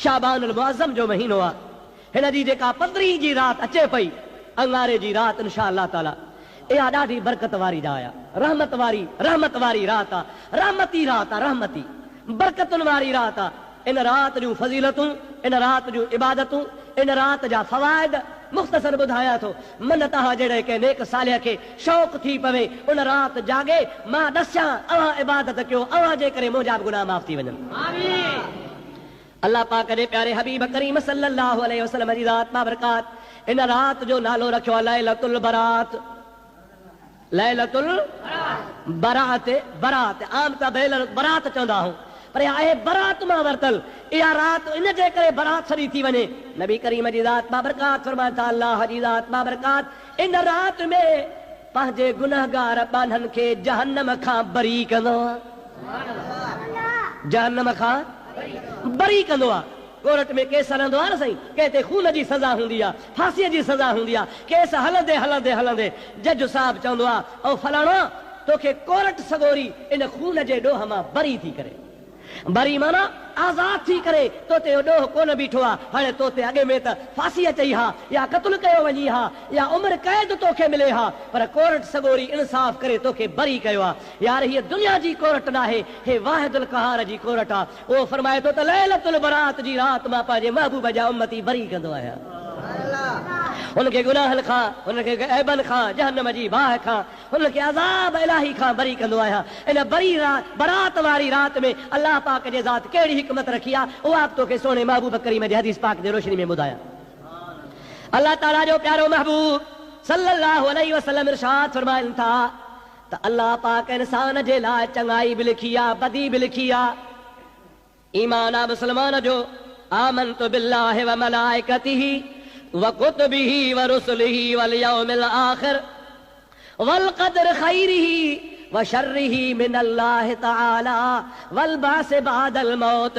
शाबान अल मुअज़्ज़म जो महीनो आ हिन जी जेका 15 जी रात अचे पई अंगारे जी रात इंशाअल्लाह ताला इहा ॾाढी बरकत वारी जाइ आ रहमत वारी रात आ रहमती रात आ रहमती बरकतुनि वारी रात आ इन रात जूं फज़ीलतूं इन रात जूं इबादतूं इन रात जा फ़वाइद मुख़्तसर ॿुधाया थो मन तव्हां जहिड़े के नेक सालिह खे शौक़ थी पवे उन रात जागे मां ॾसां अवां इबादत कयो अवां जे करे मुंहिंजा गुनाह माफ़ थी वञनि आमीन। अल्लाह पाक जे प्यारे हबीब करीम सल्लल्लाहु अलैहि वसल्लम जी रात बाबरकात इन रात जो नालो रखियो आहे लैलतुल बरात लैलतुल बरात बरात आम त बरात चवंदा आहियूं पर आहे बरात मां वरतल इहा रात इन जे करे बरात सॼी थी वञे नबी करीम जी रात बाबरकात फरमाए था अल्लाह जी रात बाबरकात इन रात में पंहिंजे गुनहगार ॿाननि खे जहन्नम खां बरी कंदो आहे जहन्नम खां बरी कंदो आहे कोर्ट में केस हलंदो आहे न साईं कंहिं ते खून जी सज़ा हूंदी आहे फांसीअ जी सज़ा हूंदी आहे केस हलंदे हलंदे हलंदे जज साहब चवंदो आहे ओ फलाणो तोखे कोर्ट सगोरी इन खून जे ॾोह मां बरी थी करे बरी माना आज़ाद थी करे तोते ॾोह कोन बीठो आहे हाणे तोते अॻे में त फांसी अचई हा या क़त्ल कयो वञी हा या उमिरि क़ैद तोखे मिले हा पर कोर्ट सगोरी इंसाफ़ करे तोखे बरी कयो आहे यार हीअ दुनिया जी कोर्ट न आहे हे वाहिदुल क़हार जी कोर्ट आहे उहो फरमाए थो त लैलतुल बरात जी रात मां पंहिंजे महबूब जा उम्मती बरी कंदो आहियां उनके गुनाहनि खां उनके ऐबनि खां जहन्नम जी बाह खां उनके अज़ाब इलाही खां बरी कंदो आहियां इन बरी बरात वारी रात में अल्लाह पाक जे ज़ात कहिड़ी हिकमत रखी आहे उहा तोखे सोने महबूब करीम जे हदीस पाक जे रोशनी में ॿुधाया अल्लाह ताला जो प्यारो महबूब सल्लल्लाहु अलैहि वसल्लम इरशाद फरमाइनि था त अल्लाह पाक इंसान जे लाइ चङाई बि लिखी आहे बदी बि लिखी आहे ईमान आहे मुस्लमान जो आमनतु बिल्लाहि व मलाइकतिही वकुतुबिही व रुसुलिही वल यौमिल आखिर वल क़द्र खैरिही व शर्रिही मिनल्लाहि तआला वल बास बादल मौत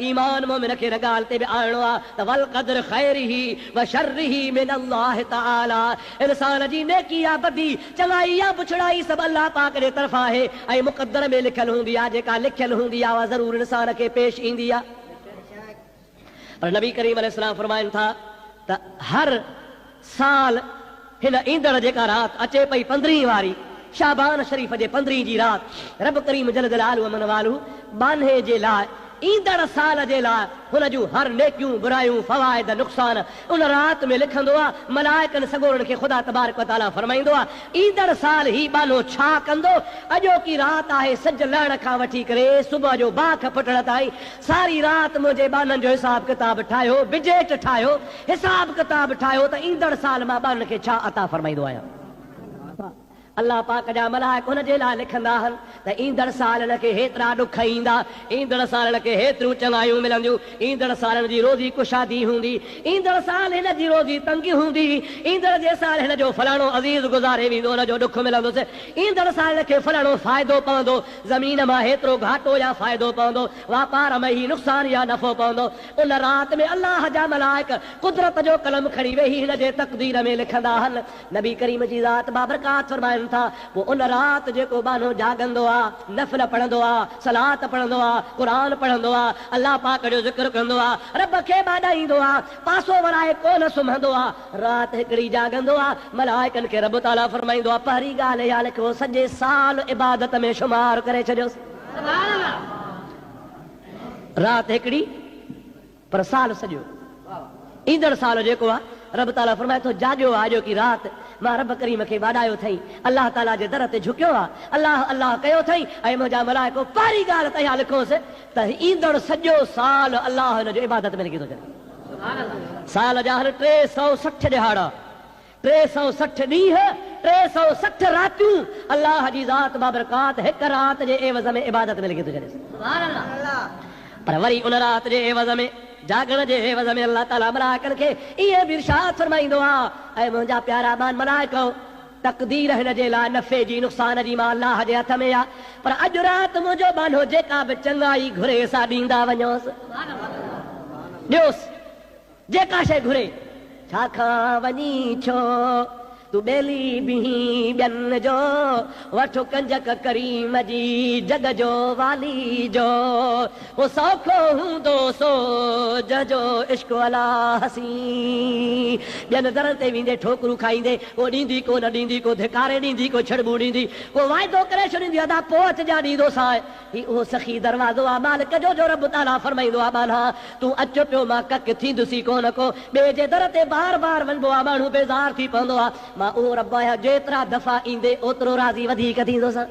ईमान मोमिन खे न ॻाल्हि ते बि आणणो आहे त वल क़द्र खैरिही व शर्रिही मिनल्लाहि तआला इंसान जी नेकी या बदी चङाई या बुछड़ाई सभु अल्लाह पाक जे तरफ़ां आहे ऐं मुक़द्दर में लिखियल हूंदी आहे जेका लिखियल हूंदी आहे उहा ज़रूर इंसान खे पेश ईंदी आहे पर नबी करीम अलैहिस्सलाम फरमाइनि था त हर साल हिन ईंदड़ जेका रात अचे पई 15 वारी शाबान शरीफ जे 15 जी रात रब करीम जल जलालहु मन वालहु बान्हे जे लाइ ईंदड़ साल जे लाइ हुन जूं हर नेकियूं बुरायूं फ़वाइद नुक़सान उन रात में लिखंदो आहे मलाइकनि सगोरनि खे ख़ुदा तबारक व तआला फरमाईंदो आहे ईंदड़ साल ही बानो छा कंदो अॼोकी रात आहे सिज लहण खां वठी करे सुबुह जो बाख फुटण ताईं सारी रात मुंहिंजे बाननि जो हिसाब किताब ठाहियो बिजेट ठाहियो हिसाब किताब ठाहियो त ईंदड़ साल मां बाननि खे छा अता फरमाईंदो आहियां अल्लाह पाक जा मलाइक हुन जे लाइ लिखंदा आहिनि त ईंदड़ साल हिनखे हेतिरा ॾुख ईंदा ईंदड़ साल हिनखे हेतिरियूं चङायूं मिलंदियूं ईंदड़ साल हिन जी रोज़ी कुशादी हूंदी ईंदड़ साल हिन जी रोज़ी तंगी हूंदी ईंदड़ जे साल हिन जो फलाणो अज़ीज़ गुज़ारे वेंदो हुन जो ॾुख मिलंदुसि ईंदड़ साल हिनखे फलाणो फ़ाइदो पवंदो ज़मीन मां हेतिरो घाटो या फ़ाइदो पवंदो वापार में ही नुक़सान या नफ़ो पवंदो उन रात में अल्लाह जा मलाइक कुदरत जो कलम खणी वेही हिन जे तक़दीर में लिखंदा आहिनि नबी करीम जी ज़ात बाबरकात फरमाइनि था वो उन रात जेको बानो जागंदो आहे नफ़िल पढ़ंदो आहे सलात पढ़ंदो आहे क़ुरान पढ़ंदो आहे अल्लाह पाक जो ज़िक्र कंदो आहे रब खे ॿाॾाईंदो आहे पासो वराए कोन सुम्हंदो आहे रात हिकिड़ी जागंदो आहे मलाइकनि खे रब ताला फरमाईंदो आहे पहिरीं ॻाल्हि इहा लिखो सॼे साल इबादत में शुमार करे छॾियोसि रात हिकिड़ी पर साल सॼो ईंदड़ साल जेको आहे रब ताला फरमाए थो जाॻियो आहे अॼो की रात मां रब करीम खे वाॾायो अथई अल्लाह ताला जे दर ते झुकियो आहे अल्लाह अल्लाह कयो अथई ऐं मुंहिंजा मलाइको पहिरीं ॻाल्हि त इहा लिखोसि त ईंदड़ सॼो साल अल्लाह हिन जो इबादत में लॻी थो छॾे साल जा हर 360 ॾिहाड़ा 360 ॾींहं 360 रातियूं अल्लाह जी ज़ात बाबरकात हिक रात जे एवज़ में इबादत में लॻी थो छॾे पर वरी उन रात जे एवज़ में जागण जे एवज़ में अल्लाह ताला मलाइकनि खे इहे बि इरशाद फरमाईंदो आहे ऐं मुंहिंजा प्यारा मान मलाइको तक़दीर हिन जे लाइ नफ़े जी नुक़सान जी मां अल्लाह जे हथ में आहे पर अॼु राति मुंहिंजो बानो जेका बि चङाई घुरे सां ॾींदा वञोसि ॾियोसि जेका शइ घुरे छा खां वञी छो तू बेली बिही ॿियनि जो वठो कंजक करीम जी जग जो वाली जो वो सौखो हूंदो सो जजो इश्क अला हसी ॿियनि दर ते वेंदे ठोकरूं खाईंदे को ॾींदी को न ॾींदी को धिकारे ॾींदी को छड़बू ॾींदी को वाइदो करे छॾींदी अदा पोइ अचजा ॾींदो साए ही उहो सखी दरवाज़ो आहे मालिक जो जो रब ताला फरमाईंदो आहे बाला तूं अच पियो मां कक थींदुसी कोन को ॿिए जे दर ते बार बार वञिबो आहे माण्हू बेज़ार थी पवंदो आहे मां उहो रब आहियां जेतिरा दफ़ा ईंदे ओतिरो राज़ी वधीक थींदोसां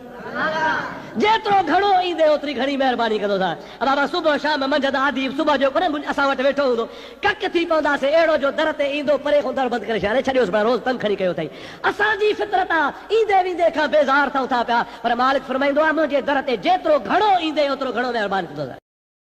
जेतिरो घणो ईंदे ओतिरी घणी महिरबानी कंदोसां बाबा सुबुह शाम मंझंदि आदि सुबुह जो कोन्हे असां वटि वेठो हूंदो कक थी पवंदासीं अहिड़ो जो दर ते ईंदो परे खां दर बंदि करे छॾे छॾियोसि पाण रोज़ तंग खणी कयो अथई असांजी फितरत आहे ईंदे वेंदे खां बेज़ार थियूं था पिया पर मालिक फरमाईंदो आहे मुंहिंजे दर ते जेतिरो घणो ईंदे ओतिरो घणो महिरबानी कंदोसां